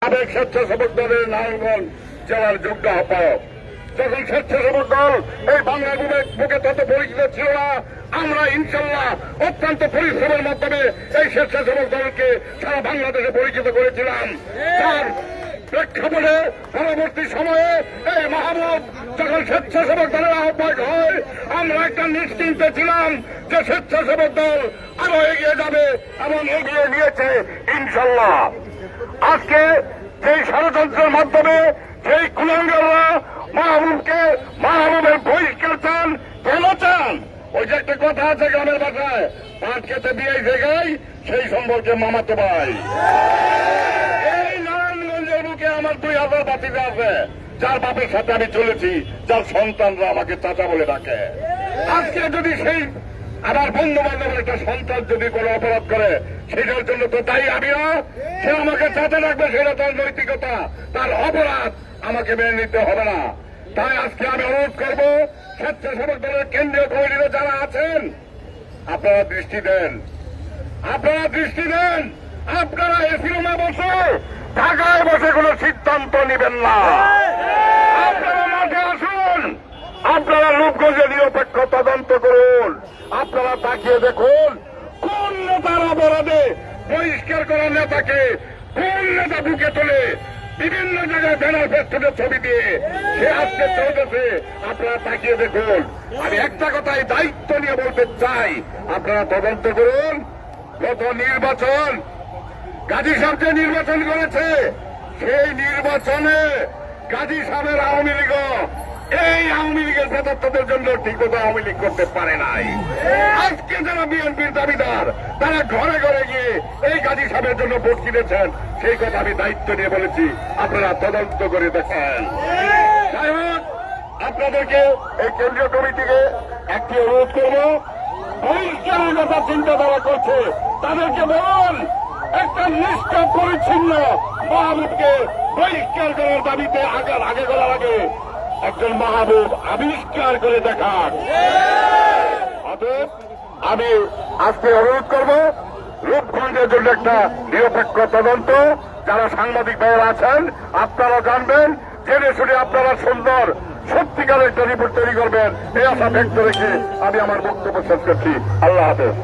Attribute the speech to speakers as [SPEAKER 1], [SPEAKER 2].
[SPEAKER 1] সাবেক স্বেচ্ছাসেবক দলের নারায়ণগঞ্জ জেলার যোগ্য আহ্বায়ক। যখন স্বেচ্ছাসেবক দল এই বাংলা বুকে তত পরিচিত ছিল না, আমরা ইনশাল্লাহ অত্যন্ত পরিশ্রমের মাধ্যমে এই স্বেচ্ছাসেবক দলকে সারা বাংলাদেশে পরিচিত করেছিলাম। তার প্রেক্ষাপটে পরবর্তী সময়ে এই মাহবুব যখন স্বেচ্ছাসেবক দলের আহ্বায়ক হয়, আমরা একটা নিশ্চিন্তে ছিলাম যে স্বেচ্ছাসেবক দল আরো এগিয়ে যাবে এবং এগিয়ে নিয়েছে ইনশাল্লাহ। আজকে যেই ষড়যন্ত্রের মাধ্যমে যেই কুলাঙ্গাররা মাহবুবের বহিষ্কার চান, কেন চান? ওই যে একটা কথা আছে গ্রামের ভাষায়, পাঁচ খেতে বিয়ে জায়গায় সেই সম্পর্কে মামাতো ভাই। এই নারায়ণগঞ্জের বুকে আমার 2000 বাতিজা আছে, যার বাপের সাথে আমি চলেছি, যার সন্তানরা আমাকে চাচা বলে ডাকে। আজকে যদি সেই আমার বন্ধু বান্ধবের একটা সন্তান যদি কোনো অপরাধ করে, সেটার জন্য তো তাই আমি না, সে আমাকে চাচা রাখবে, সেটা তার নৈতিকতা, তার অপরাধ আমাকে মেনে নিতে হবে না। তাই আজকে আমি অনুরোধ করব, স্বেচ্ছাসেবক দলের কেন্দ্রীয় কমিটিতে যারা আছেন, আপনারা দৃষ্টি দেন, আপনারা এসি রুমে বসে, ঢাকায় বসে কোনো সিদ্ধান্ত নেবেন না। আপনারা মাঠে আসুন, আপনারা রূপগঞ্জে নিরপেক্ষ তদন্ত করুন। আপনারা তাকিয়ে দেখুন কোন নেতার অপরাধে বহিষ্কার করা নেতাকে কোন নেতা বুকে তোলে বিভিন্ন জায়গায় ব্যানার ফেস্টুনের ছবি দিয়ে সে আজকে চলতেছে। আপনারা তাকিয়ে দেখুন। আমি একটা কথাই দায়িত্ব নিয়ে বলতে চাই, আপনারা তদন্ত করুন। গত নির্বাচন গাজী সাহেব যে নির্বাচন করেছে, সেই নির্বাচনে গাজী সাহেবের আওয়ামী লীগ এই আওয়ামী লীগের প্রেতাত্মদের জন্য ঠিকমতো আওয়ামী লীগ করতে পারে নাই। আজকে যারা বিএনপির দাবিদার, তারা ঘরে ঘরে গিয়ে এই গাজী সাহেবের জন্য ভোট কিনেছেন, সেই কথা আমি দায়িত্ব নিয়ে বলেছি। আপনারা তদন্ত করে দেখেন। যাই হোক, আপনাদেরকে এই কেন্দ্রীয় কমিটিকে একটি অনুরোধ করব, বহিষ্কারের কথা চিন্তাধারা করছে তাদেরকে বলুন, একটা নিষ্ঠা পরিচ্ছন্ন মাহবুবকে বহিষ্কার করার দাবিতে আগে করার আগে একজন মাহবুব আবিষ্কার করে দেখান। অতএব আমি আজকে অনুরোধ করব, রূপগঞ্জের জন্য একটা নিরপেক্ষ তদন্ত। যারা সাংবাদিক ভাইয়েরা আছেন, আপনারা জানবেন, জেনে শুনে আপনারা সুন্দর সত্যিকার একটা রিপোর্ট তৈরি করবেন, এই আশা ব্যক্ত রেখে আমি আমার বক্তব্য শেষ করছি। আল্লাহ হাফেজ।